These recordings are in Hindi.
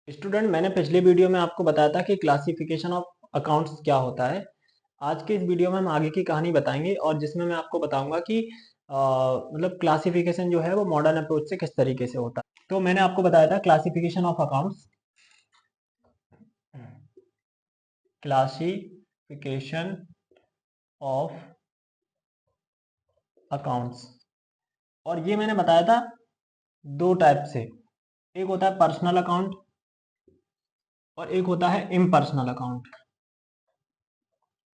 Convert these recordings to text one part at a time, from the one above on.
स्टूडेंट, मैंने पिछले वीडियो में आपको बताया था कि क्लासिफिकेशन ऑफ अकाउंट्स क्या होता है। आज के इस वीडियो में हम आगे की कहानी बताएंगे और जिसमें मैं आपको बताऊंगा कि मतलब क्लासिफिकेशन जो है वो मॉडर्न अप्रोच से किस तरीके से होता है। तो मैंने आपको बताया था classification of accounts, classification of accounts, और ये मैंने बताया था दो टाइप से। एक होता है पर्सनल अकाउंट और एक होता है इम्पर्सनल अकाउंट।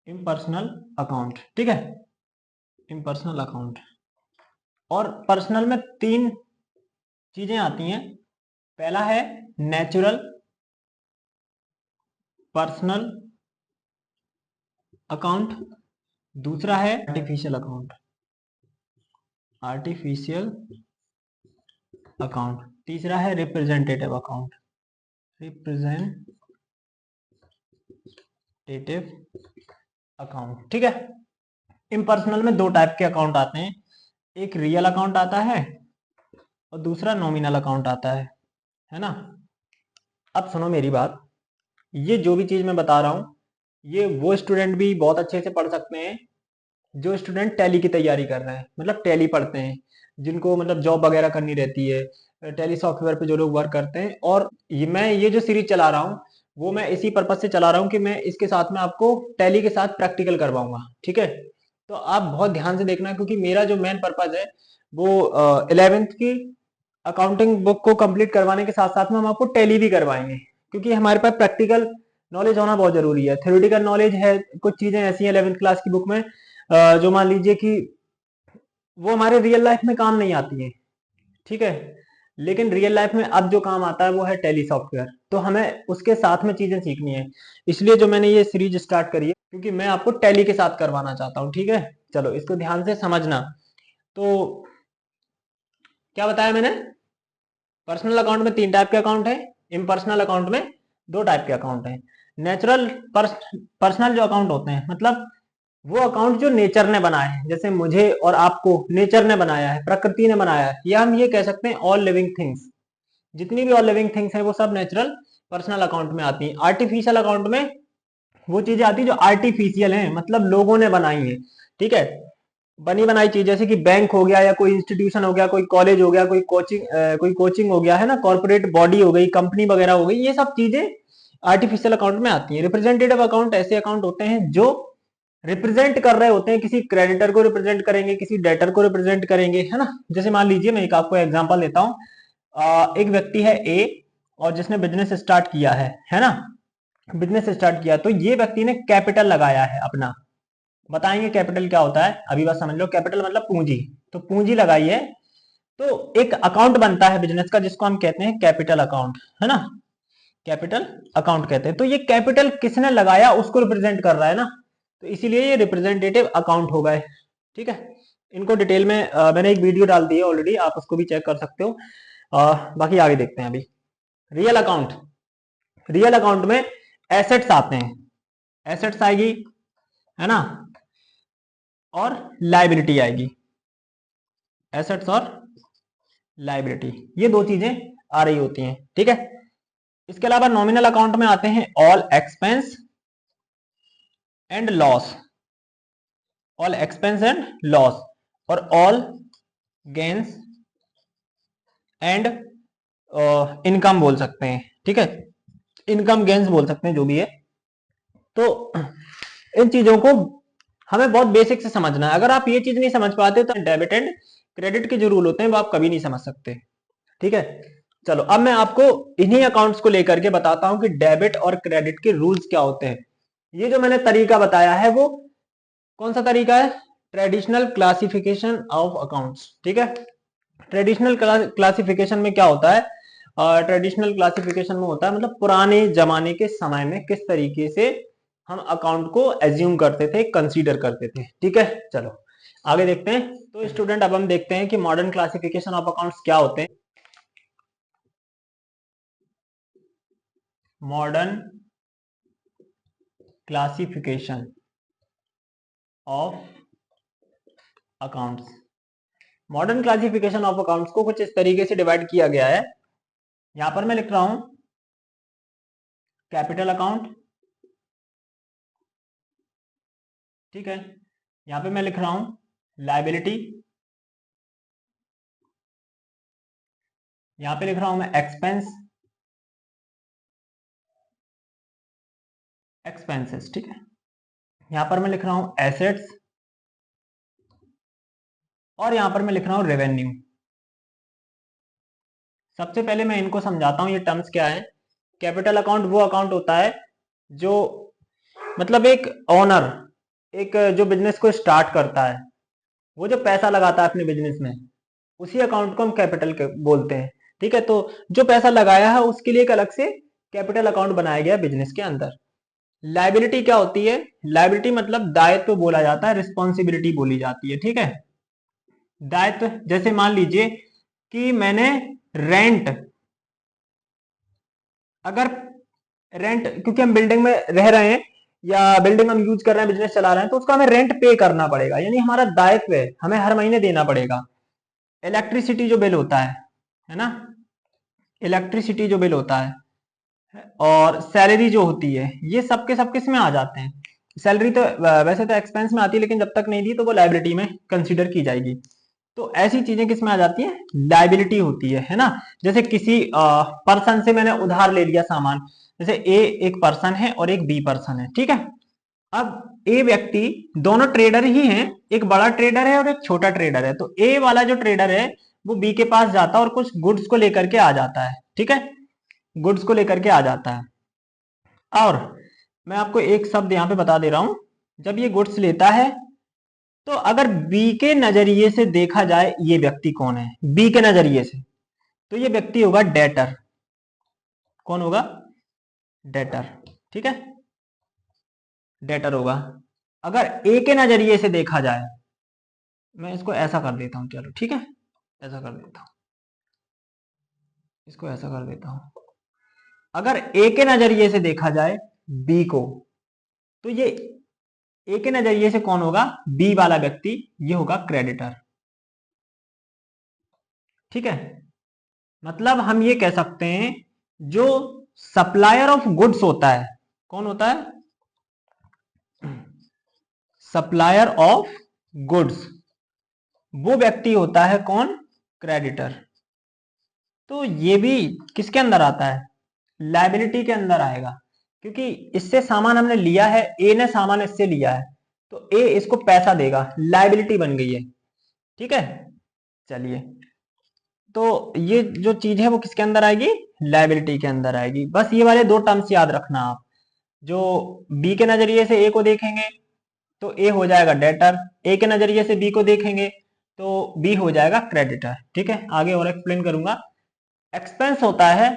इम्पर्सनल अकाउंट, ठीक है, इम्पर्सनल अकाउंट। और पर्सनल में तीन चीजें आती हैं। पहला है नेचुरल पर्सनल अकाउंट, दूसरा है आर्टिफिशियल अकाउंट, आर्टिफिशियल अकाउंट, तीसरा है रिप्रेजेंटेटिव अकाउंट, रिप्रेजेंटेटिव अकाउंट। ठीक है, इम्पर्सनल में दो टाइप के अकाउंट आते हैं, एक रियल अकाउंट आता है और दूसरा नॉमिनल अकाउंट आता है ना। अब सुनो मेरी बात, ये जो भी चीज मैं बता रहा हूं ये वो स्टूडेंट भी बहुत अच्छे से पढ़ सकते हैं जो स्टूडेंट टैली की तैयारी कर रहे हैं, मतलब टैली पढ़ते हैं, जिनको मतलब जॉब वगैरह करनी रहती है, टैली सॉफ्टवेयर पे जो लोग वर्क करते हैं। और मैं ये जो सीरीज चला रहा हूँ वो मैं इसी पर्पज से चला रहा हूँ कि मैं इसके साथ में आपको टैली के साथ प्रैक्टिकल करवाऊंगा। ठीक है, तो आप बहुत ध्यान से देखना क्योंकि मेरा जो मेन पर्पज है वो 11th की अकाउंटिंग बुक को कंप्लीट करवाने के साथ साथ में हम आपको टैली भी करवाएंगे, क्योंकि हमारे पास प्रैक्टिकल नॉलेज होना बहुत जरूरी है। थ्योरेटिकल नॉलेज है, कुछ चीजें ऐसी हैं 11th क्लास की बुक में जो मान लीजिए कि वो हमारे रियल लाइफ में काम नहीं आती है। ठीक है, लेकिन रियल लाइफ में अब जो काम आता है वो है टैली सॉफ्टवेयर, तो हमें उसके साथ में चीजें सीखनी है। इसलिए जो मैंने ये सीरीज स्टार्ट करी है क्योंकि मैं आपको टैली के साथ करवाना चाहता हूँ। ठीक है, चलो इसको ध्यान से समझना। तो क्या बताया मैंने, पर्सनल अकाउंट में तीन टाइप के अकाउंट है, इम्पर्सनल अकाउंट में दो टाइप के अकाउंट है। नेचुरल पर्सनल जो अकाउंट होते हैं मतलब वो अकाउंट जो नेचर ने बनाए हैं, जैसे मुझे और आपको नेचर ने बनाया है, प्रकृति ने बनाया है, या हम ये कह सकते हैं ऑल लिविंग थिंग्स। जितनी भी ऑल लिविंग थिंग्स हैं वो सब नेचुरल पर्सनल अकाउंट में आती हैं। आर्टिफिशियल अकाउंट में वो चीजें आती है जो आर्टिफिशियल हैं, मतलब लोगों ने बनाई है। ठीक है, बनी बनाई चीज, जैसे कि बैंक हो गया या कोई इंस्टीट्यूशन हो गया, कोई कॉलेज हो गया, कोई कोचिंग हो गया, है ना, कॉर्पोरेट बॉडी हो गई, कंपनी वगैरह हो गई, ये सब चीजें आर्टिफिशियल अकाउंट में आती हैं। रिप्रेजेंटेटिव अकाउंट ऐसे अकाउंट होते हैं जो रिप्रेजेंट कर रहे होते हैं, किसी क्रेडिटर को रिप्रेजेंट करेंगे, किसी डेटर को रिप्रेजेंट करेंगे, है ना। जैसे मान लीजिए मैं एक आपको एग्जांपल देता हूं, एक व्यक्ति है ए और जिसने बिजनेस स्टार्ट किया है ना, बिजनेस स्टार्ट किया तो ये व्यक्ति ने कैपिटल लगाया है अपना। बताएंगे कैपिटल क्या होता है, अभी बस समझ लो, कैपिटल मतलब पूंजी। तो पूंजी लगाई है, तो एक अकाउंट बनता है बिजनेस का जिसको हम कहते हैं कैपिटल अकाउंट, है ना, कैपिटल अकाउंट कहते हैं। तो ये कैपिटल किसने लगाया उसको रिप्रेजेंट कर रहा है ना, तो इसीलिए ये रिप्रेजेंटेटिव अकाउंट हो गए। ठीक है, इनको डिटेल में मैंने एक वीडियो डाल दी है ऑलरेडी, आप उसको भी चेक कर सकते हो। बाकी आगे देखते हैं अभी। रियल अकाउंट, रियल अकाउंट में एसेट्स आते हैं, एसेट्स आएगी, है ना, और लाइबिलिटी आएगी, एसेट्स और लाइबिलिटी, ये दो चीजें आ रही होती हैं। ठीक है, इसके अलावा नॉमिनल अकाउंट में आते हैं all expense and loss, all expense and loss, और ऑल गेन्स एंड इनकम बोल सकते हैं। ठीक है, इनकम गेन्स बोल सकते हैं जो भी है। तो इन चीजों को हमें बहुत बेसिक से समझना है। अगर आप ये चीज नहीं समझ पाते तो डेबिट एंड क्रेडिट के जो रूल होते हैं वो आप कभी नहीं समझ सकते। ठीक है, चलो अब मैं आपको इन्हीं अकाउंट्स को लेकर के बताता हूं कि डेबिट और क्रेडिट के रूल्स क्या होते हैं। ये जो मैंने तरीका बताया है वो कौन सा तरीका है, ट्रेडिशनल क्लासिफिकेशन ऑफ अकाउंट्स। ठीक है, ट्रेडिशनल क्लासिफिकेशन में क्या होता है, ट्रेडिशनल क्लासिफिकेशन में होता है मतलब पुराने जमाने के समय में किस तरीके से हम अकाउंट को एज्यूम करते थे, कंसीडर करते थे। ठीक है, चलो आगे देखते हैं। तो स्टूडेंट अब हम देखते हैं कि मॉडर्न क्लासिफिकेशन ऑफ अकाउंट्स क्या होते हैं। Modern classification of accounts, modern classification of accounts को कुछ इस तरीके से डिवाइड किया गया है। यहां पर मैं लिख रहा हूं कैपिटल अकाउंट, ठीक है। यहां पे मैं लिख रहा हूं लायबिलिटी, यहां पे लिख रहा हूं मैं एक्सपेंस, एक्सपेंसेस, ठीक है। यहां पर मैं लिख रहा हूं एसेट्स, और यहां पर मैं लिख रहा हूं रेवेन्यू। सबसे पहले मैं इनको समझाता हूं ये टर्म्स क्या है। कैपिटल अकाउंट वो अकाउंट होता है जो मतलब एक ओनर, एक जो बिजनेस को स्टार्ट करता है, वो जो पैसा लगाता है अपने बिजनेस में, उसी अकाउंट को हम कैपिटल के बोलते हैं, ठीक है। तो जो पैसा लगाया है उसके लिए एक अलग से कैपिटल अकाउंट बनाया गया बिजनेस के अंदर। लायबिलिटी क्या होती है? लायबिलिटी मतलब दायित्व बोला जाता है, रिस्पॉन्सिबिलिटी बोली जाती है, ठीक है। दायित्व जैसे मान लीजिए कि मैंने रेंट, अगर रेंट, क्योंकि हम बिल्डिंग में रह रहे हैं या बिल्डिंग हम यूज कर रहे हैं, बिजनेस चला रहे हैं, तो उसका हमें रेंट पे करना पड़ेगा, यानी हमारा दायित्व है, हमें हर महीने देना पड़ेगा। इलेक्ट्रिसिटी जो बिल होता है ना, इलेक्ट्रिसिटी जो बिल होता है, और सैलरी जो होती है, ये सबके सब किस में आ जाते हैं? सैलरी तो वैसे तो एक्सपेंस में आती है, लेकिन जब तक नहीं दी तो वो लायबिलिटी में कंसीडर की जाएगी। तो ऐसी चीजें किस में आ जाती हैं? लायबिलिटी होती है ना। जैसे किसी पर्सन से मैंने उधार ले लिया सामान, जैसे ए एक पर्सन है और एक बी पर्सन है, ठीक है। अब ए व्यक्ति, दोनों ट्रेडर ही हैं, एक बड़ा ट्रेडर है और एक छोटा ट्रेडर है। तो ए वाला जो ट्रेडर है वो बी के पास जाता है और कुछ गुड्स को लेकर के आ जाता है, ठीक है, गुड्स को लेकर के आ जाता है। और मैं आपको एक शब्द यहां पे बता दे रहा हूं, जब ये गुड्स लेता है, तो अगर बी के नजरिए से देखा जाए ये व्यक्ति कौन है, बी के नजरिए से, तो ये व्यक्ति होगा डेटर। कौन होगा? डेटर, ठीक है, डेटर होगा। अगर ए के नजरिए से देखा जाए, मैं इसको ऐसा कर देता हूं, चलो ठीक है, ऐसा कर देता हूं, इसको ऐसा कर देता हूं। अगर ए के नजरिए से देखा जाए बी को, तो ये ए के नजरिए से कौन होगा? बी वाला व्यक्ति, ये होगा क्रेडिटर, ठीक है। मतलब हम ये कह सकते हैं, जो सप्लायर ऑफ गुड्स होता है, कौन होता है? सप्लायर ऑफ गुड्स, वो व्यक्ति होता है कौन? क्रेडिटर। तो ये भी किसके अंदर आता है? लायबिलिटी के अंदर आएगा, क्योंकि इससे सामान हमने लिया है, ए ने सामान इससे लिया है, तो ए इसको पैसा देगा, लायबिलिटी बन गई है, ठीक है। चलिए, तो ये जो चीज है वो किसके अंदर आएगी? लायबिलिटी के अंदर आएगी। बस ये वाले दो टर्म्स याद रखना आप। जो बी के नजरिए से ए को देखेंगे तो ए हो जाएगा डेटर, ए के नजरिए से बी को देखेंगे तो बी हो जाएगा क्रेडिटर, ठीक है। आगे और एक्सप्लेन करूंगा। एक्सपेंस होता है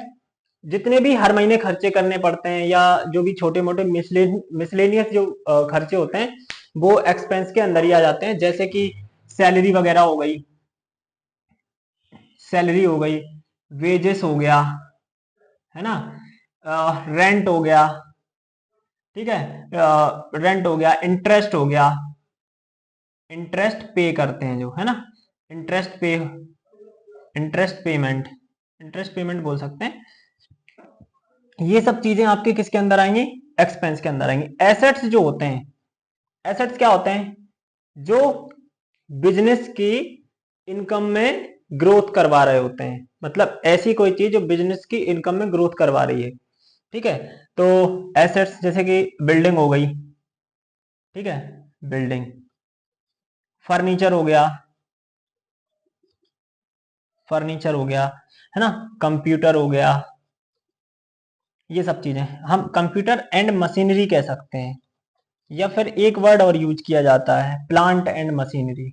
जितने भी हर महीने खर्चे करने पड़ते हैं, या जो भी छोटे मोटे मिसलेनियस जो खर्चे होते हैं, वो एक्सपेंस के अंदर ही आ जाते हैं। जैसे कि सैलरी वगैरह हो गई, सैलरी हो गई, वेजेस हो गया, है ना, रेंट हो गया, ठीक है, रेंट हो गया, इंटरेस्ट हो गया, इंटरेस्ट पे करते हैं जो, है ना, इंटरेस्ट पे, इंटरेस्ट पेमेंट, इंटरेस्ट पेमेंट बोल सकते हैं। ये सब चीजें आपके किसके अंदर आएंगी? एक्सपेंस के अंदर आएंगी। एसेट्स जो होते हैं, एसेट्स क्या होते हैं? जो बिजनेस की इनकम में ग्रोथ करवा रहे होते हैं, मतलब ऐसी कोई चीज जो बिजनेस की इनकम में ग्रोथ करवा रही है, ठीक है। तो एसेट्स जैसे कि बिल्डिंग हो गई, ठीक है, बिल्डिंग, फर्नीचर हो गया, फर्नीचर हो गया, है ना, कंप्यूटर हो गया, ये सब चीजें हम कंप्यूटर एंड मशीनरी कह सकते हैं। या फिर एक वर्ड और यूज किया जाता है, plant and machinery,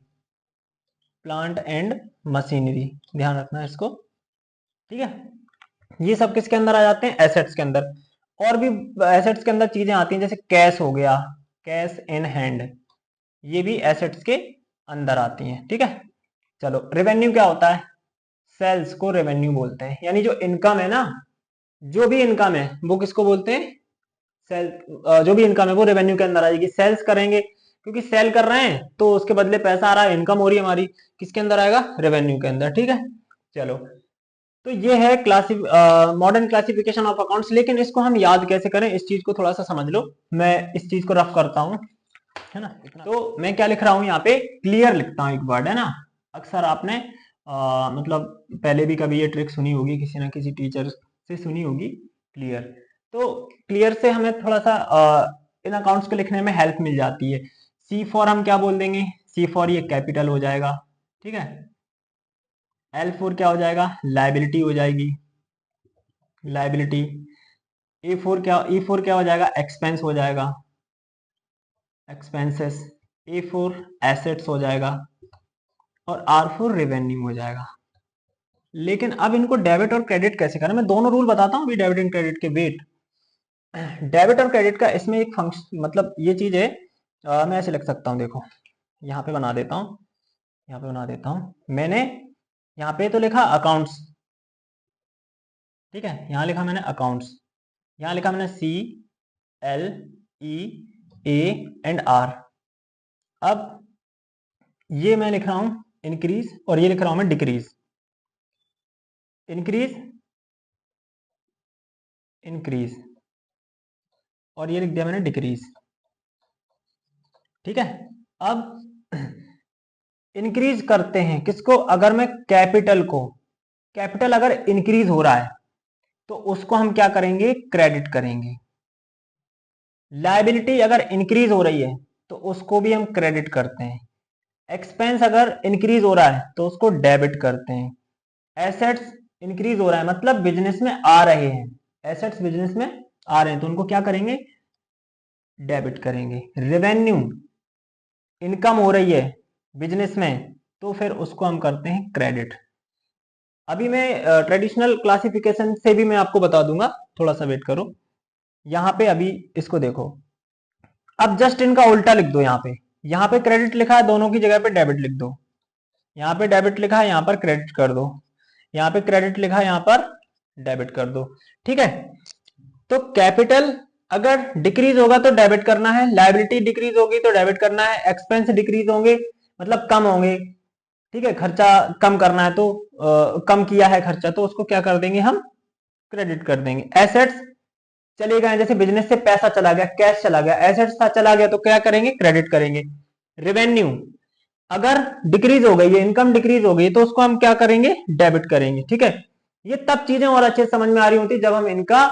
plant and machinery, ध्यान रखना इसको, ठीक है। ये सब किसके अंदर आ जाते हैं? एसेट्स के अंदर। और भी एसेट्स के अंदर चीजें आती हैं, जैसे कैश हो गया, कैश इन हैंड, ये भी एसेट्स के अंदर आती हैं, ठीक है। चलो, रेवेन्यू क्या होता है? सेल्स को रेवेन्यू बोलते हैं, यानी जो इनकम है ना, जो भी इनकम है वो किसको बोलते हैं? सेल, जो भी इनकम है वो रेवेन्यू के अंदर आएगी। सेल्स करेंगे, क्योंकि सेल कर रहे हैं तो उसके बदले पैसा आ रहा है, इनकम हो रही है हमारी, किसके अंदर आएगा? रेवेन्यू के अंदर, ठीक है। चलो, तो ये है मॉडर्न क्लासिफिकेशन ऑफ अकाउंट्स। लेकिन इसको हम याद कैसे करें, इस चीज को थोड़ा सा समझ लो। मैं इस चीज को रफ करता हूं, है ना। तो मैं क्या लिख रहा हूं यहाँ पे, क्लियर लिखता हूं एक वर्ड, है ना। अक्सर आपने मतलब पहले भी कभी ये ट्रिक सुनी होगी, किसी ना किसी टीचर से सुनी होगी, क्लियर। तो क्लियर से हमें थोड़ा सा इन अकाउंट्स को लिखने में हेल्प मिल जाती है। सी फॉर हम क्या बोल देंगे, सी फॉर ये कैपिटल हो जाएगा, ठीक है। एल फोर क्या हो जाएगा, लाइबिलिटी हो जाएगी, लाइबिलिटी। ई फोर क्या हो जाएगा, एक्सपेंस हो जाएगा, एक्सपेंसेस। ए फोर एसेट्स हो जाएगा, और आर फोर रेवेन्यू हो जाएगा। लेकिन अब इनको डेबिट और क्रेडिट कैसे करें, मैं दोनों रूल बताता हूँ अभी डेबिट एंड क्रेडिट के। वेट, डेबिट और क्रेडिट का इसमें एक फंक्शन, मतलब ये चीज है, मैं ऐसे लिख सकता हूँ, देखो यहाँ पे बना देता हूँ, यहाँ पे बना देता हूँ। मैंने यहाँ पे तो लिखा अकाउंट्स, ठीक है, यहाँ लिखा मैंने अकाउंट्स, यहाँ लिखा मैंने C L E A and R. अब ये मैं लिख रहा हूं इंक्रीज, और ये लिख रहा हूं मैं डिक्रीज। इंक्रीज, इंक्रीज, और ये लिख दिया मैंने डिक्रीज, ठीक है। अब इंक्रीज करते हैं किसको, अगर मैं कैपिटल को, कैपिटल अगर इंक्रीज हो रहा है तो उसको हम क्या करेंगे, क्रेडिट करेंगे। लायबिलिटी अगर इंक्रीज हो रही है तो उसको भी हम क्रेडिट करते हैं। एक्सपेंस अगर इंक्रीज हो रहा है तो उसको डेबिट करते हैं। एसेट्स इंक्रीज हो रहा है मतलब बिजनेस में आ रहे हैं, एसेट्स बिजनेस में आ रहे हैं तो उनको क्या करेंगे, डेबिट करेंगे। रेवेन्यू, इनकम हो रही है बिजनेस में तो फिर उसको हम करते हैं क्रेडिट। अभी मैं ट्रेडिशनल क्लासिफिकेशन से भी मैं आपको बता दूंगा, थोड़ा सा वेट करो। यहाँ पे अभी इसको देखो, अब जस्ट इनका उल्टा लिख दो। यहाँ पे क्रेडिट लिखा है, दोनों की जगह पे डेबिट लिख दो। यहाँ पे डेबिट लिखा है, यहाँ पर क्रेडिट कर दो। यहाँ पे क्रेडिट लिखा है, यहाँ पर डेबिट कर दो, ठीक है। तो कैपिटल अगर डिक्रीज होगा तो डेबिट करना है, लायबिलिटी डिक्रीज होगी तो डेबिट करना है, एक्सपेंस डिक्रीज होंगे मतलब कम होंगे, ठीक है, खर्चा कम करना है तो कम किया है खर्चा तो उसको क्या कर देंगे हम, क्रेडिट कर देंगे। एसेट्स चले गए, जैसे बिजनेस से पैसा चला गया, कैश चला गया, एसेट्स था चला गया तो क्या करेंगे, क्रेडिट करेंगे। रेवेन्यू अगर डिक्रीज हो गई है, इनकम डिक्रीज हो गई तो उसको हम क्या करेंगे, डेबिट करेंगे, ठीक है। ये तब चीजें और अच्छे से समझ में आ रही होती जब हम इनका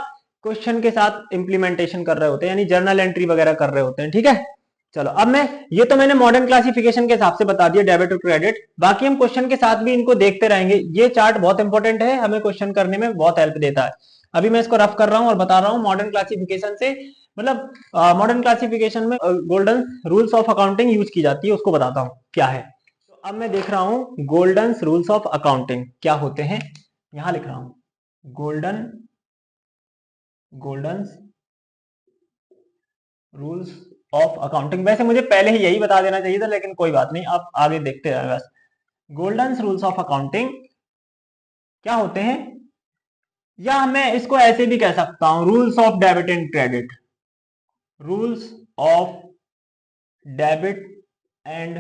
क्वेश्चन के साथ इंप्लीमेंटेशन कर रहे होते हैं, यानी जर्नल एंट्री वगैरह कर रहे होते हैं, ठीक है। चलो अब मैं, ये तो मैंने मॉडर्न क्लासिफिकेशन के हिसाब से बता दिया डेबिट और क्रेडिट, बाकी हम क्वेश्चन के साथ भी इनको देखते रहेंगे। ये चार्ट बहुत इंपॉर्टेंट है, हमें क्वेश्चन करने में बहुत हेल्प देता है। अभी मैं इसको रफ कर रहा हूं और बता रहा हूं मॉडर्न क्लासिफिकेशन से, मतलब मॉडर्न क्लासिफिकेशन में golden rules of accounting use की जाती है, उसको बताता हूं क्या है। तो अब मैं देख रहा हूं गोल्डन रूल्स ऑफ अकाउंटिंग क्या होते हैं, यहां लिख रहा हूं golden, golden rules of accounting. वैसे मुझे पहले ही यही बता देना चाहिए था, लेकिन कोई बात नहीं, आप आगे देखते रहे बस। गोल्डन रूल्स ऑफ अकाउंटिंग क्या होते हैं, या मैं इसको ऐसे भी कह सकता हूं, rules of debit and credit, rules of debit and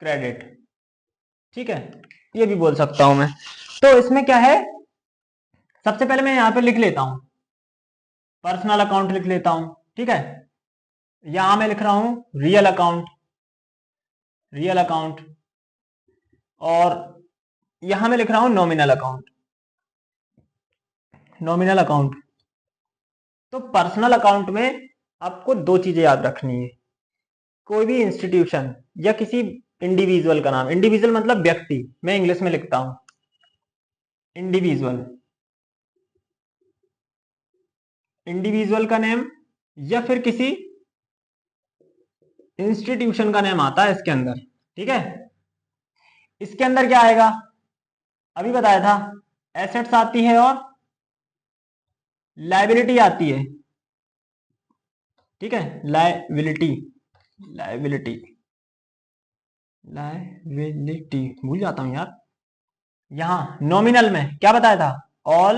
credit, ठीक है, ये भी बोल सकता हूं मैं। तो इसमें क्या है, सबसे पहले मैं यहां पे लिख लेता हूं, पर्सनल अकाउंट लिख लेता हूं, ठीक है। यहां मैं लिख रहा हूं रियल अकाउंट, रियल अकाउंट, और यहां मैं लिख रहा हूं नॉमिनल अकाउंट, नॉमिनल अकाउंट। तो पर्सनल अकाउंट में आपको दो चीजें याद रखनी है, कोई भी इंस्टीट्यूशन या किसी इंडिविजुअल का नाम, इंडिविजुअल मतलब व्यक्ति, मैं इंग्लिश में लिखता हूं इंडिविजुअल, इंडिविजुअल का नेम या फिर किसी इंस्टीट्यूशन का नेम आता है इसके अंदर, ठीक है। इसके अंदर क्या आएगा, अभी बताया था, एसेट्स आती है और लायबिलिटी आती है, ठीक है, लायबिलिटी, लायबिलिटी, लायबिलिटी भूल जाता हूं यार। यहां नॉमिनल में क्या बताया था, ऑल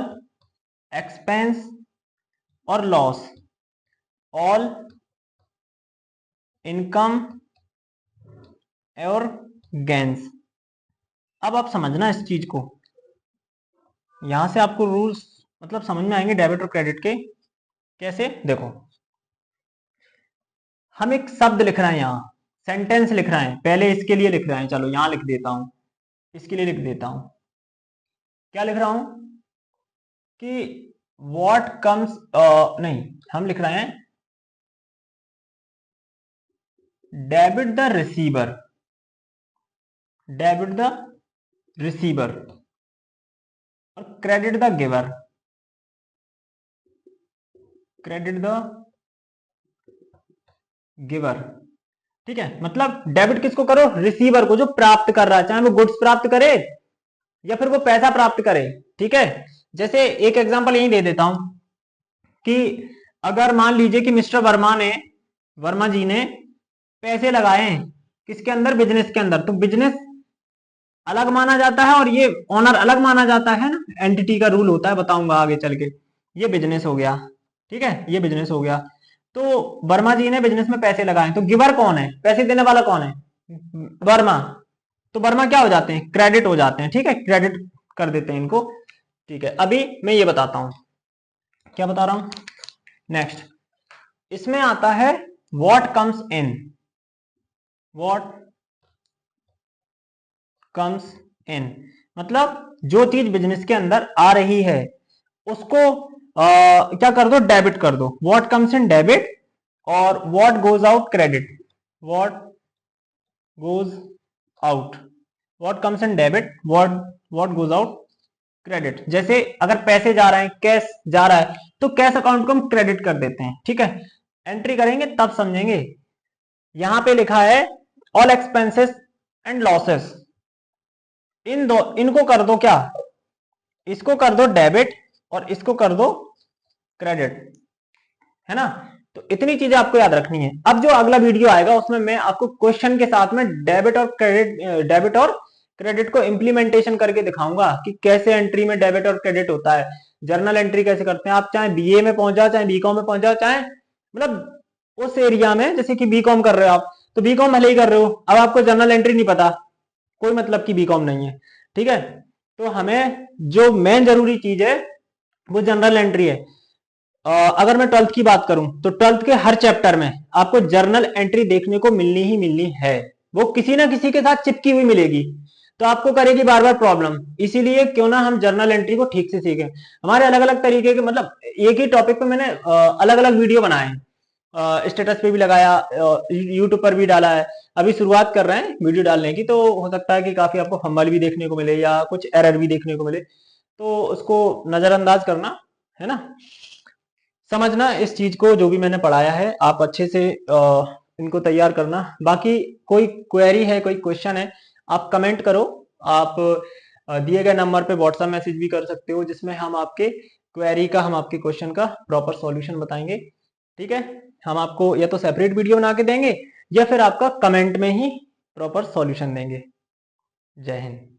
एक्सपेंस और लॉस, ऑल इनकम और गेंस। अब आप समझना इस चीज को, यहां से आपको रूल्स मतलब समझ में आएंगे डेबिट और क्रेडिट के। कैसे, देखो हम एक शब्द लिख रहे हैं, यहाँ सेंटेंस लिख रहे हैं, पहले इसके लिए लिख रहे हैं, चलो यहां लिख देता हूं, इसके लिए लिख देता हूं। क्या लिख रहा हूं कि व्हाट कम्स, नहीं, हम लिख रहे हैं debit the receiver, debit the receiver और credit the giver, credit the giver. ठीक है, मतलब डेबिट किसको करो, रिसीवर को, जो प्राप्त कर रहा है, चाहे वो गुड्स प्राप्त करे या फिर वो पैसा प्राप्त करे। ठीक है, जैसे एक एग्जांपल यही दे देता हूं कि अगर मान लीजिए कि मिस्टर वर्मा जी ने पैसे लगाए हैं किसके अंदर, बिजनेस के अंदर, तो बिजनेस अलग माना जाता है और ये ओनर अलग माना जाता है ना, एंटिटी का रूल होता है, बताऊंगा आगे चल के। ये बिजनेस हो गया, ठीक है, ये बिजनेस हो गया। तो वर्मा जी ने बिजनेस में पैसे लगाए, तो गिवर कौन है, पैसे देने वाला कौन है, वर्मा। तो वर्मा क्या हो जाते हैं, क्रेडिट हो जाते हैं। ठीक है, क्रेडिट कर देते हैं इनको। ठीक है, अभी मैं ये बताता हूं, क्या बता रहा हूं, नेक्स्ट इसमें आता है what comes in, what comes in, मतलब जो चीज बिजनेस के अंदर आ रही है उसको क्या कर दो, डेबिट कर दो, व्हाट कम्स इन डेबिट, और what goes out credit, what goes out, what comes in debit, what goes out credit. जैसे अगर पैसे जा रहे हैं, कैश जा रहा है, तो कैश अकाउंट को हम क्रेडिट कर देते हैं। ठीक है, एंट्री करेंगे तब समझेंगे। यहां पे लिखा है ऑल एक्सपेंसेस एंड लॉसेस, इनको कर दो क्या, इसको कर दो डेबिट और इसको कर दो क्रेडिट, है ना। तो इतनी चीजें आपको याद रखनी है। अब जो अगला वीडियो आएगा उसमें मैं आपको क्वेश्चन के साथ में डेबिट और क्रेडिट को इंप्लीमेंटेशन करके दिखाऊंगा कि कैसे एंट्री में डेबिट और क्रेडिट होता है, जर्नल एंट्री कैसे करते हैं। आप चाहे बीए में पहुंच जाओ, चाहे बीकॉम में पहुंच जाओ, चाहे मतलब उस एरिया में, जैसे कि बीकॉम कर रहे हो आप, तो बीकॉम भले ही कर रहे हो, अब आपको जर्नल एंट्री नहीं पता, कोई मतलब की बीकॉम नहीं है। ठीक है, तो हमें जो मेन जरूरी चीज है वो जनरल एंट्री है। अगर मैं 12th की बात करूं तो 12th के हर चैप्टर में आपको जर्नल एंट्री देखने को मिलनी ही मिलनी है, वो किसी ना किसी के साथ चिपकी हुई मिलेगी, तो आपको करेगी बार बार प्रॉब्लम। इसीलिए क्यों ना हम जर्नल एंट्री को ठीक से सीखें। हमारे अलग अलग तरीके के, मतलब एक ही टॉपिक पे मैंने अलग अलग वीडियो बनाए हैं, स्टेटस पे भी लगाया, यूट्यूब पर भी डाला है। अभी शुरुआत कर रहे हैं वीडियो डालने की, तो हो सकता है कि काफी आपको फंबल भी देखने को मिले या कुछ एरर भी देखने को मिले, तो उसको नजरअंदाज करना, है ना। समझना इस चीज को, जो भी मैंने पढ़ाया है आप अच्छे से इनको तैयार करना। बाकी कोई क्वेरी है, कोई क्वेश्चन है, आप कमेंट करो। आप दिए गए नंबर पे व्हाट्सएप मैसेज भी कर सकते हो, जिसमें हम आपके क्वेरी का, हम आपके क्वेश्चन का प्रॉपर सॉल्यूशन बताएंगे। ठीक है, हम आपको या तो सेपरेट वीडियो बना के देंगे या फिर आपका कमेंट में ही प्रॉपर सॉल्यूशन देंगे। जय हिंद।